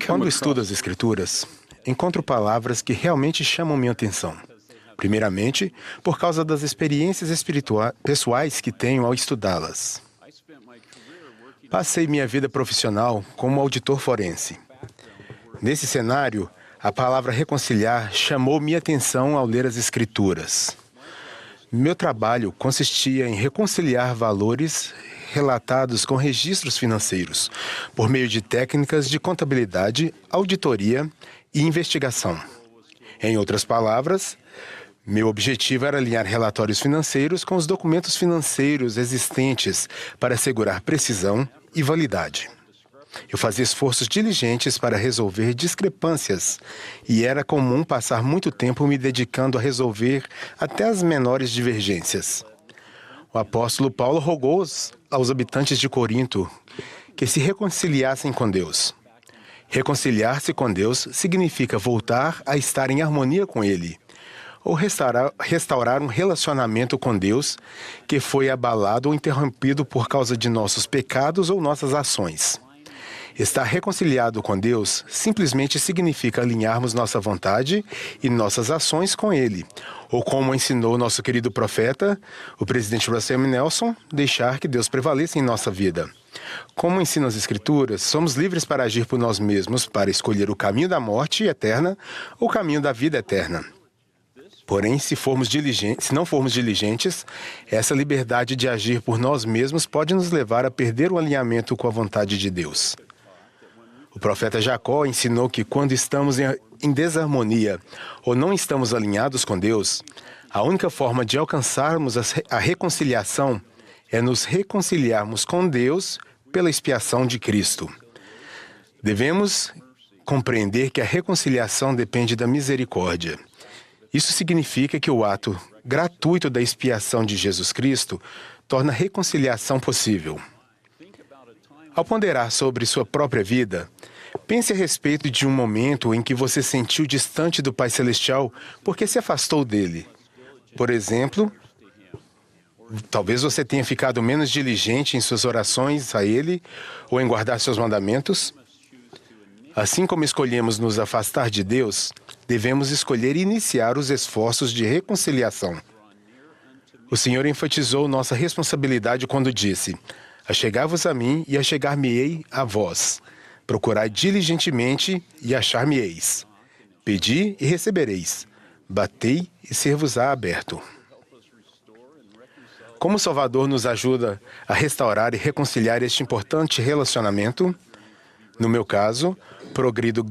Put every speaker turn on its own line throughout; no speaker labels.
Quando estudo as Escrituras, encontro palavras que realmente chamam minha atenção. Primeiramente, por causa das experiências pessoais que tenho ao estudá-las. Passei minha vida profissional como auditor forense. Nesse cenário, a palavra reconciliar chamou minha atenção ao ler as Escrituras. Meu trabalho consistia em reconciliar valores relatados com registros financeiros, por meio de técnicas de contabilidade, auditoria e investigação. Em outras palavras, meu objetivo era alinhar relatórios financeiros com os documentos financeiros existentes para assegurar precisão e validade. Eu fazia esforços diligentes para resolver discrepâncias e era comum passar muito tempo me dedicando a resolver até as menores divergências. O apóstolo Paulo rogou aos habitantes de Corinto que se reconciliassem com Deus. Reconciliar-se com Deus significa voltar a estar em harmonia com Ele, ou restaurar um relacionamento com Deus que foi abalado ou interrompido por causa de nossos pecados ou nossas ações. Estar reconciliado com Deus simplesmente significa alinharmos nossa vontade e nossas ações com Ele, ou como ensinou nosso querido profeta, o presidente Russell M. Nelson, deixar que Deus prevaleça em nossa vida. Como ensinam as Escrituras, somos livres para agir por nós mesmos, para escolher o caminho da morte eterna ou o caminho da vida eterna. Porém, se não formos diligentes, essa liberdade de agir por nós mesmos pode nos levar a perder o alinhamento com a vontade de Deus. O profeta Jacó ensinou que quando estamos em desarmonia ou não estamos alinhados com Deus, a única forma de alcançarmos a reconciliação é nos reconciliarmos com Deus pela expiação de Cristo. Devemos compreender que a reconciliação depende da misericórdia. Isso significa que o ato gratuito da expiação de Jesus Cristo torna a reconciliação possível. Ao ponderar sobre sua própria vida, pense a respeito de um momento em que você sentiu distante do Pai Celestial porque se afastou dele. Por exemplo, talvez você tenha ficado menos diligente em suas orações a Ele ou em guardar seus mandamentos. Assim como escolhemos nos afastar de Deus, devemos escolher iniciar os esforços de reconciliação. O Senhor enfatizou nossa responsabilidade quando disse: "Achegai-vos a mim e achegar-me-ei a vós. Procurai diligentemente e achar-me-eis. Pedi e recebereis. Batei e ser-vos-á aberto." Como o Salvador nos ajuda a restaurar e reconciliar este importante relacionamento? No meu caso, progrido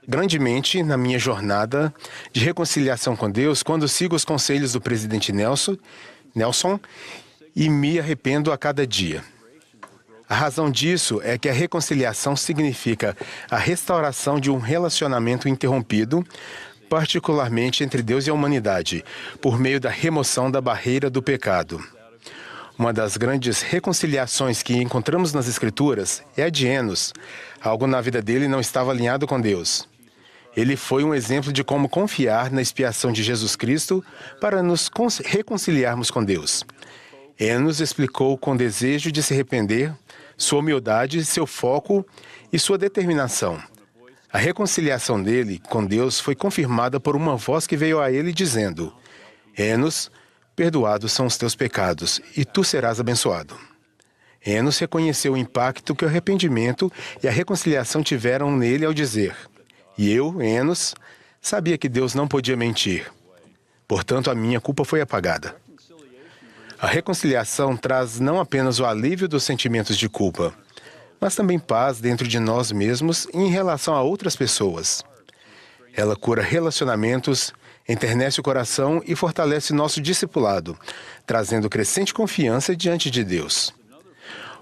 grandemente na minha jornada de reconciliação com Deus quando sigo os conselhos do presidente Nelson e me arrependo a cada dia. A razão disso é que a reconciliação significa a restauração de um relacionamento interrompido, particularmente entre Deus e a humanidade, por meio da remoção da barreira do pecado. Uma das grandes reconciliações que encontramos nas Escrituras é a de Enos. Algo na vida dele não estava alinhado com Deus. Ele foi um exemplo de como confiar na expiação de Jesus Cristo para nos reconciliarmos com Deus. Enos explicou com desejo de se arrepender, sua humildade, seu foco e sua determinação. A reconciliação dele com Deus foi confirmada por uma voz que veio a ele dizendo: "Enos, perdoados são os teus pecados, e tu serás abençoado." Enos reconheceu o impacto que o arrependimento e a reconciliação tiveram nele ao dizer: "E eu, Enos, sabia que Deus não podia mentir. Portanto, a minha culpa foi apagada." A reconciliação traz não apenas o alívio dos sentimentos de culpa, mas também paz dentro de nós mesmos e em relação a outras pessoas. Ela cura relacionamentos, enternece o coração e fortalece nosso discipulado, trazendo crescente confiança diante de Deus.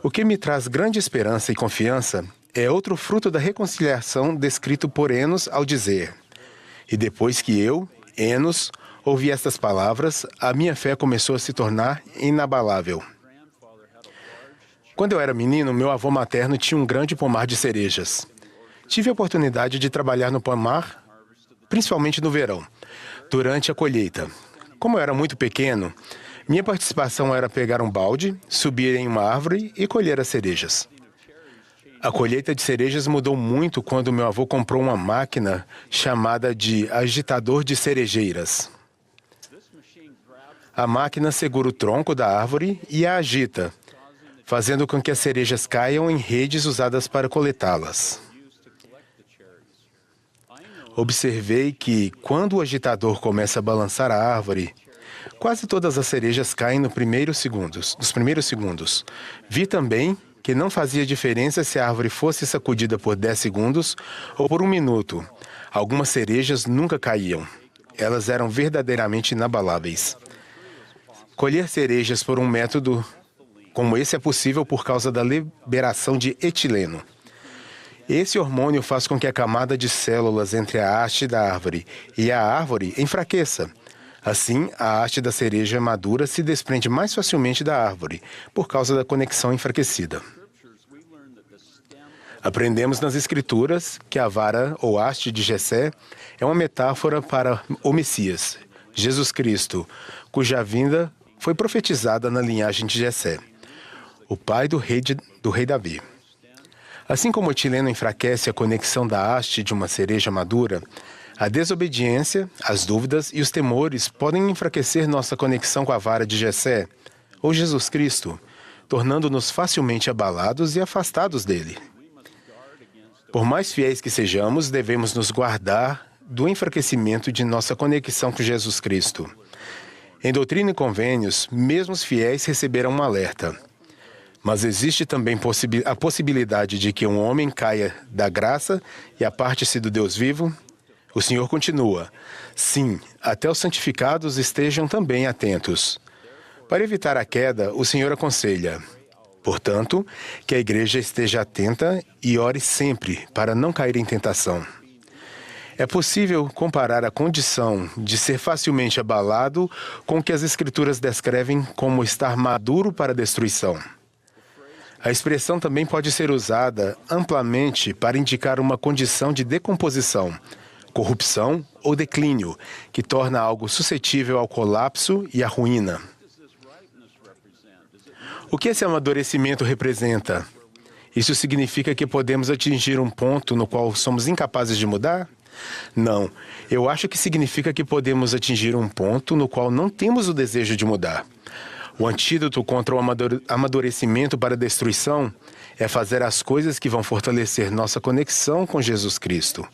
O que me traz grande esperança e confiança é outro fruto da reconciliação descrito por Enos ao dizer: "E depois que eu, Enos, ouvi estas palavras, a minha fé começou a se tornar inabalável." Quando eu era menino, meu avô materno tinha um grande pomar de cerejas. Tive a oportunidade de trabalhar no pomar, principalmente no verão, durante a colheita. Como eu era muito pequeno, minha participação era pegar um balde, subir em uma árvore e colher as cerejas. A colheita de cerejas mudou muito quando meu avô comprou uma máquina chamada de agitador de cerejeiras. A máquina segura o tronco da árvore e a agita, fazendo com que as cerejas caiam em redes usadas para coletá-las. Observei que, quando o agitador começa a balançar a árvore, quase todas as cerejas caem nos primeiros segundos. Vi também que não fazia diferença se a árvore fosse sacudida por 10 segundos ou por 1 minuto. Algumas cerejas nunca caíam. Elas eram verdadeiramente inabaláveis. Colher cerejas por um método como esse é possível por causa da liberação de etileno. Esse hormônio faz com que a camada de células entre a haste da árvore e a árvore enfraqueça. Assim, a haste da cereja madura se desprende mais facilmente da árvore, por causa da conexão enfraquecida. Aprendemos nas Escrituras que a vara ou haste de Jessé é uma metáfora para o Messias, Jesus Cristo, cuja vinda foi profetizada na linhagem de Jessé, o pai do rei Davi. Assim como o etileno enfraquece a conexão da haste de uma cereja madura, a desobediência, as dúvidas e os temores podem enfraquecer nossa conexão com a vara de Jessé, ou Jesus Cristo, tornando-nos facilmente abalados e afastados dele. Por mais fiéis que sejamos, devemos nos guardar do enfraquecimento de nossa conexão com Jesus Cristo. Em Doutrina e Convênios, mesmo os fiéis receberão um alerta. Mas existe também a possibilidade de que um homem caia da graça e aparte-se do Deus vivo? O Senhor continua: sim, até os santificados estejam também atentos. Para evitar a queda, o Senhor aconselha, portanto, que a igreja esteja atenta e ore sempre para não cair em tentação. É possível comparar a condição de ser facilmente abalado com o que as Escrituras descrevem como estar maduro para a destruição. A expressão também pode ser usada amplamente para indicar uma condição de decomposição, corrupção ou declínio, que torna algo suscetível ao colapso e à ruína. O que esse amadurecimento representa? Isso significa que podemos atingir um ponto no qual somos incapazes de mudar? Não. Eu acho que significa que podemos atingir um ponto no qual não temos o desejo de mudar. O antídoto contra o amadurecimento para a destruição é fazer as coisas que vão fortalecer nossa conexão com Jesus Cristo.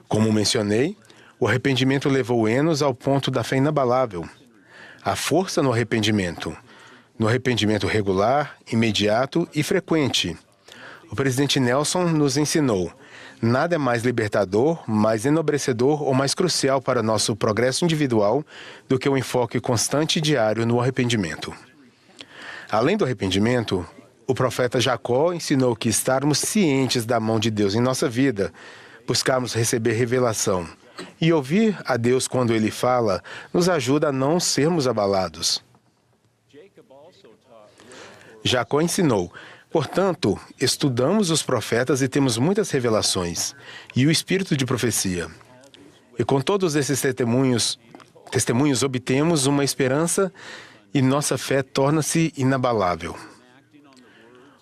Como mencionei, o arrependimento levou Enos ao ponto da fé inabalável. Há força no arrependimento regular, imediato e frequente. O presidente Nelson nos ensinou: nada é mais libertador, mais enobrecedor ou mais crucial para nosso progresso individual do que o enfoque constante e diário no arrependimento. Além do arrependimento, o profeta Jacó ensinou que estarmos cientes da mão de Deus em nossa vida, buscarmos receber revelação e ouvir a Deus quando Ele fala, nos ajuda a não sermos abalados. Jacó ensinou: portanto, estudamos os profetas e temos muitas revelações, e o espírito de profecia. E com todos esses testemunhos obtemos uma esperança e nossa fé torna-se inabalável.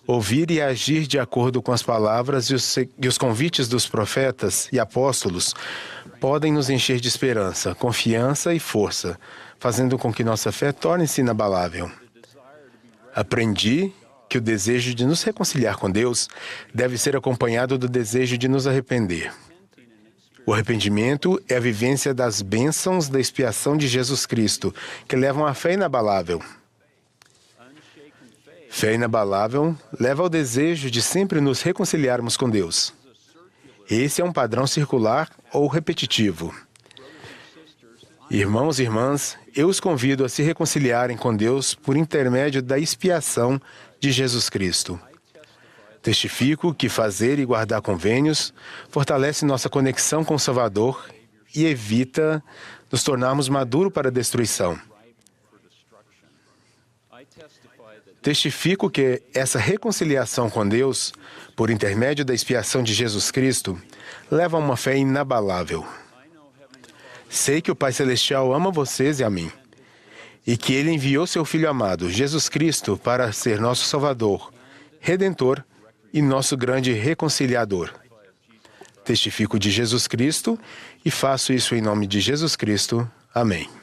Ouvir e agir de acordo com as palavras e os convites dos profetas e apóstolos podem nos encher de esperança, confiança e força, fazendo com que nossa fé torne-se inabalável. Aprendi que o desejo de nos reconciliar com Deus deve ser acompanhado do desejo de nos arrepender. O arrependimento é a vivência das bênçãos da expiação de Jesus Cristo, que levam à fé inabalável. Fé inabalável leva ao desejo de sempre nos reconciliarmos com Deus. Esse é um padrão circular ou repetitivo. Irmãos e irmãs, eu os convido a se reconciliarem com Deus por intermédio da expiação de Jesus Cristo. Testifico que fazer e guardar convênios fortalece nossa conexão com o Salvador e evita nos tornarmos maduros para a destruição. Testifico que essa reconciliação com Deus, por intermédio da expiação de Jesus Cristo, leva a uma fé inabalável. Sei que o Pai Celestial ama vocês e a mim, e que Ele enviou seu Filho amado, Jesus Cristo, para ser nosso Salvador, Redentor e nosso grande reconciliador. Testifico de Jesus Cristo e faço isso em nome de Jesus Cristo. Amém.